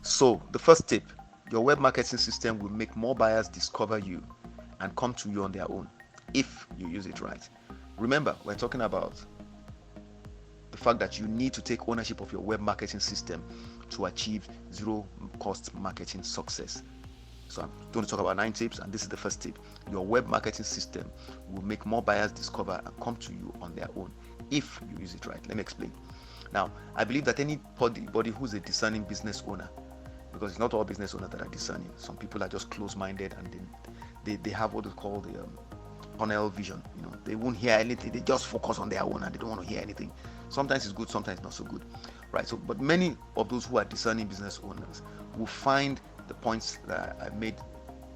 So the first tip, your web marketing system will make more buyers discover you and come to you on their own if you use it right. Remember, we're talking about the fact that you need to take ownership of your web marketing system to achieve zero cost marketing success. So I'm going to talk about 9 tips, and this is the first tip. Your web marketing system will make more buyers discover and come to you on their own if you use it right. Let me explain. Now, I believe that anybody who's a discerning business owner, because it's not all business owners that are discerning. Some people are just close-minded, and they have what is called the tunnel vision. They won't hear anything. They just focus on their own, and they don't want to hear anything. Sometimes it's good, sometimes not so good, right? So, but many of those who are discerning business owners will find the points that I made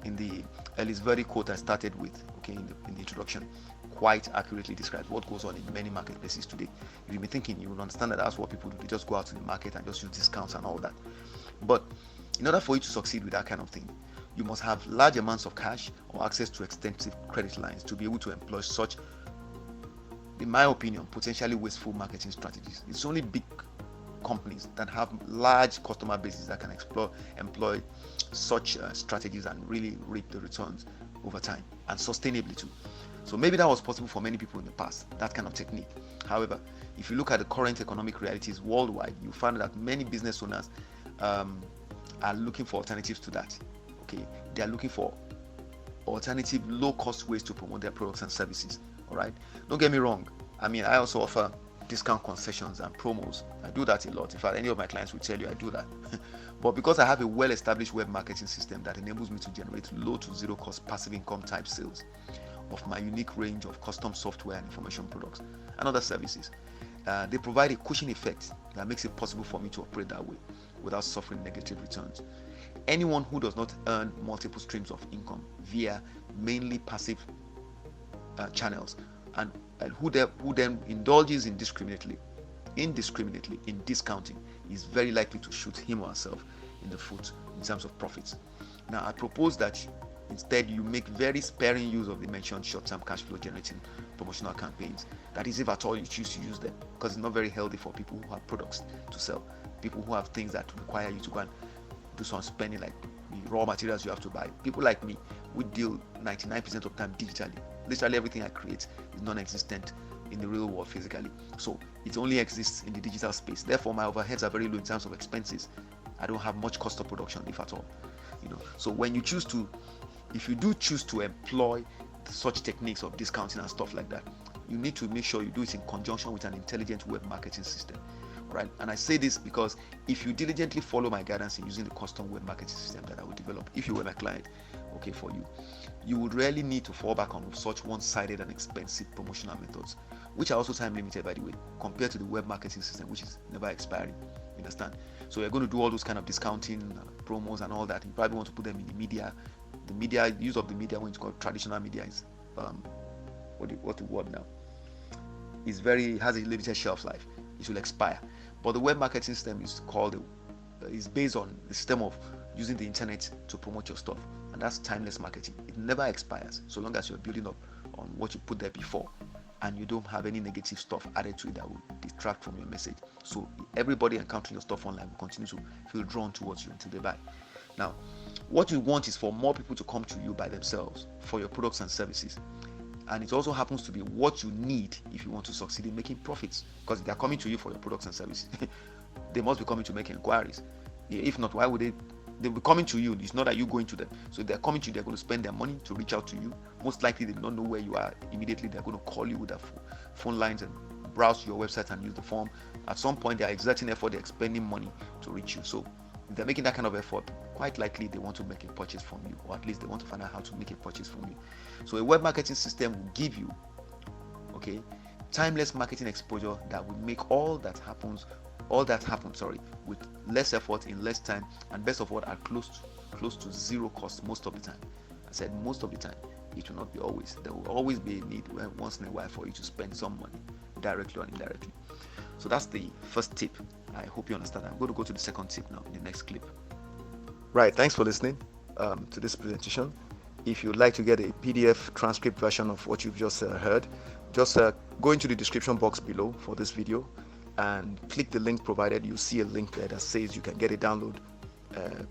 in the ExcelVB quote I started with, okay, in the introduction, quite accurately describes what goes on in many marketplaces today. If you've been thinking, you will understand that that's what people do. They just go out to the market and just use discounts and all that. But in order for you to succeed with that kind of thing, you must have large amounts of cash or access to extensive credit lines to be able to employ such, in my opinion, potentially wasteful marketing strategies. It's only big companies that have large customer bases that can employ such strategies and really reap the returns over time and sustainably too. So maybe that was possible for many people in the past, that kind of technique. However, if you look at the current economic realities worldwide, you find that many business owners are looking for alternatives to that. Okay, they are looking for alternative low-cost ways to promote their products and services. All right, don't get me wrong. I mean, I also offer discount concessions and promos. I do that a lot. In fact, any of my clients will tell you I do that. But because I have a well-established web marketing system that enables me to generate low to zero cost passive income type sales of my unique range of custom software and information products and other services, they provide a cushion effect that makes it possible for me to operate that way without suffering negative returns. Anyone who does not earn multiple streams of income via mainly passive channels and who then indulges indiscriminately in discounting is very likely to shoot him or herself in the foot in terms of profits. Now, I propose that instead you make very sparing use of the mentioned short-term cash flow generating promotional campaigns. That is, if at all you choose to use them, because it's not very healthy for people who have products to sell, people who have things that require you to go and do some spending, like the raw materials you have to buy. People like me, we deal 99% of the time digitally. Literally everything I create is non-existent in the real world physically, so it only exists in the digital space. Therefore, my overheads are very low in terms of expenses. I don't have much cost of production, if at all. So when you choose to, if you do choose to employ such techniques of discounting and stuff like that, you need to make sure you do it in conjunction with an intelligent web marketing system, right? And I say this because if you diligently follow my guidance in using the custom web marketing system that I will develop, if you were my client, okay, for you, you would rarely need to fall back on such one-sided and expensive promotional methods, which are also time limited, by the way, compared to the web marketing system, which is never expiring. You understand? So you're going to do all those kind of discounting, promos, and all that. You probably want to put them in the media. The media use of the media, when it's called traditional media, is what the word now? Has a limited shelf life. It will expire. But the web marketing system is based on the system of using the internet to promote your stuff, and that's timeless marketing. It never expires so long as you're building up on what you put there before, and you don't have any negative stuff added to it that will detract from your message. So everybody encountering your stuff online will continue to feel drawn towards you until they buy. Now, what you want is for more people to come to you by themselves for your products and services. And it also happens to be what you need if you want to succeed in making profits, because if they're coming to you for your products and services, they must be coming to make inquiries. If not, why would they'll be coming to you? It's not that you going to them. So if they're coming to you, they're going to spend their money to reach out to you. Most likely they don't know where you are immediately. They're going to call you with their phone lines and browse your website and use the form. At some point, they're exerting effort, they're spending money to reach you. So if they're making that kind of effort, quite likely they want to make a purchase from you, or at least they want to find out how to make a purchase from you. So a web marketing system will give you, okay, timeless marketing exposure that will make all that happens, with less effort in less time, and best of all, are close to zero cost most of the time. I said most of the time. It will not be always. There will always be a need once in a while for you to spend some money, directly or indirectly. So that's the first tip. I hope you understand. I'm going to go to the second tip now in the next clip. Right, thanks for listening to this presentation. If you'd like to get a PDF transcript version of what you've just heard, just go into the description box below for this video and click the link provided. You'll see a link there that says you can get a download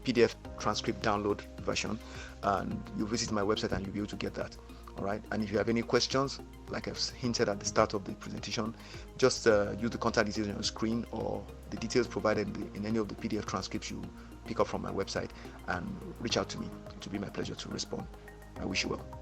PDF transcript download version, and you visit my website and you'll be able to get that. All right. And if you have any questions, like I've hinted at the start of the presentation, just use the contact details on your screen or the details provided in any of the PDF transcripts you pick up from my website, and reach out to me. It will be my pleasure to respond. I wish you well.